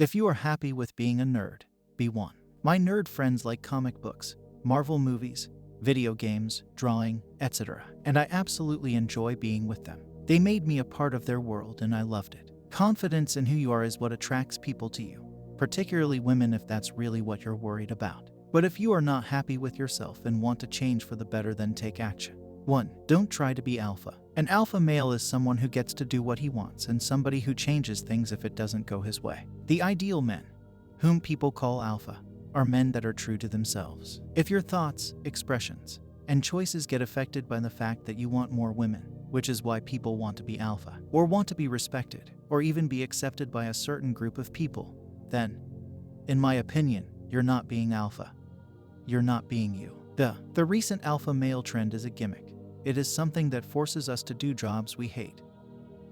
If you are happy with being a nerd, be one. My nerd friends like comic books, Marvel movies, video games, drawing, etc. And I absolutely enjoy being with them. They made me a part of their world and I loved it. Confidence in who you are is what attracts people to you, particularly women if that's really what you're worried about. But if you are not happy with yourself and want to change for the better, then take action. 1. Don't try to be alpha. An alpha male is someone who gets to do what he wants and somebody who changes things if it doesn't go his way. The ideal men, whom people call alpha, are men that are true to themselves. If your thoughts, expressions, and choices get affected by the fact that you want more women, which is why people want to be alpha, or want to be respected, or even be accepted by a certain group of people, then, in my opinion, you're not being alpha. You're not being you. The recent alpha male trend is a gimmick. It is something that forces us to do jobs we hate,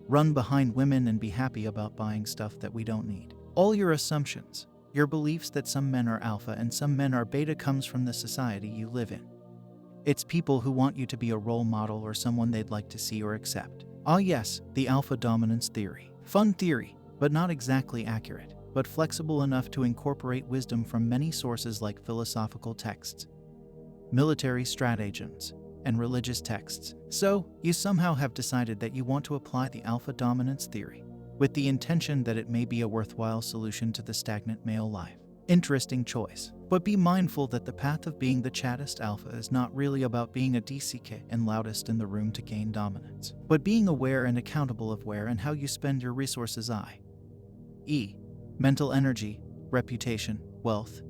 run behind women and be happy about buying stuff that we don't need. All your assumptions, your beliefs that some men are alpha and some men are beta comes from the society you live in. It's people who want you to be a role model or someone they'd like to see or accept. Ah yes, the alpha dominance theory. Fun theory, but not exactly accurate, but flexible enough to incorporate wisdom from many sources like philosophical texts, military stratagems, and religious texts. So, you somehow have decided that you want to apply the alpha dominance theory, with the intention that it may be a worthwhile solution to the stagnant male life. Interesting choice. But be mindful that the path of being the chattest alpha is not really about being a DCK and loudest in the room to gain dominance, but being aware and accountable of where and how you spend your resources, i.e., mental energy, reputation, wealth,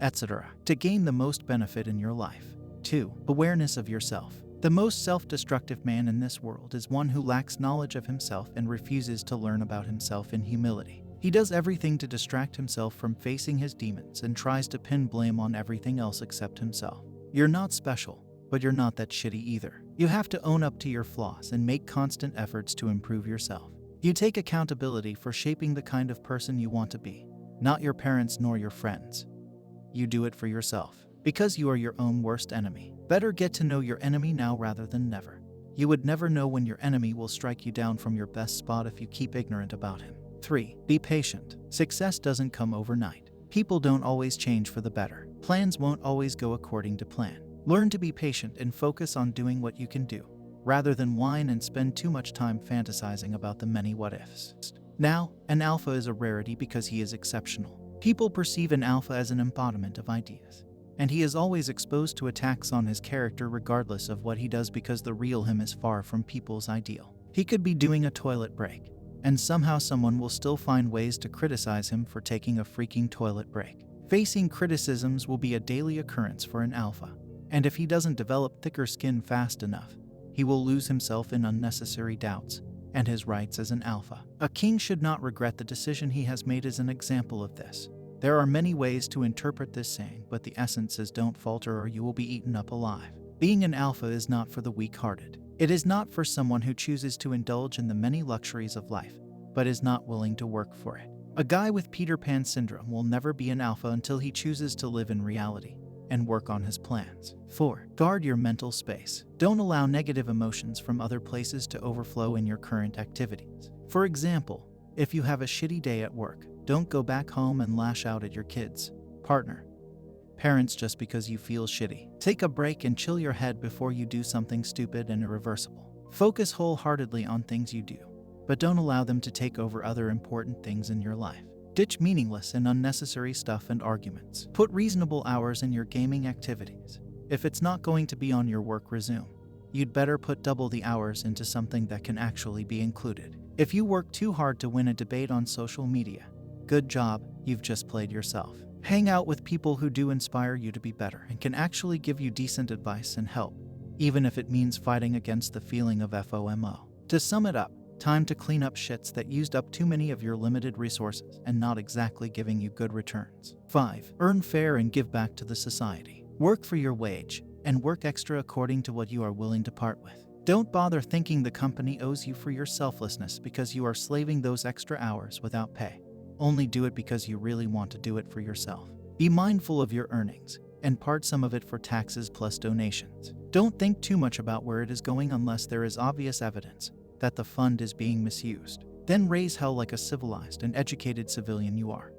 etc., to gain the most benefit in your life. 2. Awareness of yourself. The most self-destructive man in this world is one who lacks knowledge of himself and refuses to learn about himself in humility. He does everything to distract himself from facing his demons and tries to pin blame on everything else except himself. You're not special, but you're not that shitty either. You have to own up to your flaws and make constant efforts to improve yourself. You take accountability for shaping the kind of person you want to be, not your parents nor your friends. You do it for yourself, because you are your own worst enemy. Better get to know your enemy now rather than never. You would never know when your enemy will strike you down from your best spot if you keep ignorant about him. 3. Be patient. Success doesn't come overnight. People don't always change for the better. Plans won't always go according to plan. Learn to be patient and focus on doing what you can do, rather than whine and spend too much time fantasizing about the many what-ifs. Now, an alpha is a rarity because he is exceptional. People perceive an alpha as an embodiment of ideas, and he is always exposed to attacks on his character regardless of what he does because the real him is far from people's ideal. He could be doing a toilet break, and somehow someone will still find ways to criticize him for taking a freaking toilet break. Facing criticisms will be a daily occurrence for an alpha, and if he doesn't develop thicker skin fast enough, he will lose himself in unnecessary doubts and his rights as an alpha. A king should not regret the decision he has made is an example of this. There are many ways to interpret this saying, but the essence is don't falter or you will be eaten up alive. Being an alpha is not for the weak-hearted. It is not for someone who chooses to indulge in the many luxuries of life, but is not willing to work for it. A guy with Peter Pan syndrome will never be an alpha until he chooses to live in reality and work on his plans. 4. Guard your mental space. Don't allow negative emotions from other places to overflow in your current activities. For example, if you have a shitty day at work, don't go back home and lash out at your kids, partner, parents just because you feel shitty. Take a break and chill your head before you do something stupid and irreversible. Focus wholeheartedly on things you do, but don't allow them to take over other important things in your life. Ditch meaningless and unnecessary stuff and arguments. Put reasonable hours in your gaming activities. If it's not going to be on your work resume, you'd better put double the hours into something that can actually be included. If you work too hard to win a debate on social media, good job, you've just played yourself. Hang out with people who do inspire you to be better and can actually give you decent advice and help, even if it means fighting against the feeling of FOMO. To sum it up, time to clean up shits that used up too many of your limited resources and not exactly giving you good returns. 5. Earn fair and give back to the society. Work for your wage, and work extra according to what you are willing to part with. Don't bother thinking the company owes you for your selflessness because you are slaving those extra hours without pay. Only do it because you really want to do it for yourself. Be mindful of your earnings, and part some of it for taxes plus donations. Don't think too much about where it is going unless there is obvious evidence that the fund is being misused. Then raise hell like a civilized and educated civilian you are.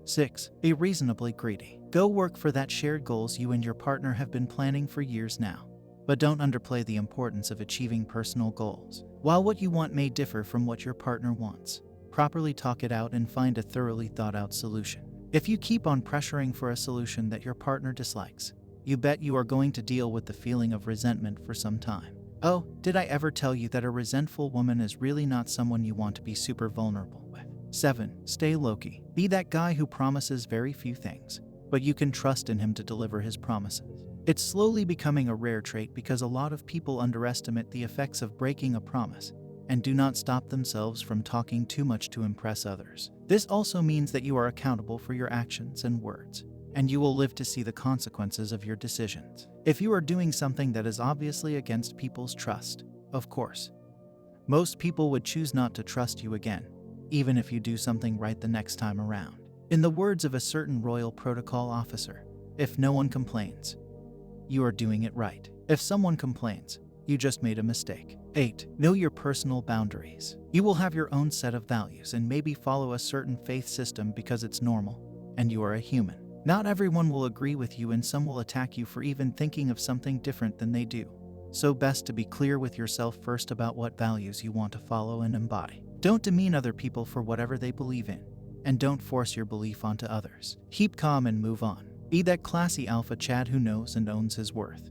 6. Be reasonably greedy. Go work for that shared goals you and your partner have been planning for years now. But don't underplay the importance of achieving personal goals. While what you want may differ from what your partner wants, properly talk it out and find a thoroughly thought out solution. If you keep on pressuring for a solution that your partner dislikes, you bet you are going to deal with the feeling of resentment for some time. Oh, did I ever tell you that a resentful woman is really not someone you want to be super vulnerable with? 7. Stay lowkey. Be that guy who promises very few things, but you can trust in him to deliver his promises. It's slowly becoming a rare trait because a lot of people underestimate the effects of breaking a promise and do not stop themselves from talking too much to impress others. This also means that you are accountable for your actions and words, and you will live to see the consequences of your decisions. If you are doing something that is obviously against people's trust, of course, most people would choose not to trust you again, even if you do something right the next time around. In the words of a certain royal protocol officer, if no one complains, you are doing it right. If someone complains, you just made a mistake. 8. Know your personal boundaries. You will have your own set of values and maybe follow a certain faith system because it's normal, and you are a human. Not everyone will agree with you and some will attack you for even thinking of something different than they do. So best to be clear with yourself first about what values you want to follow and embody. Don't demean other people for whatever they believe in, and don't force your belief onto others. Keep calm and move on. Be that classy alpha Chad who knows and owns his worth.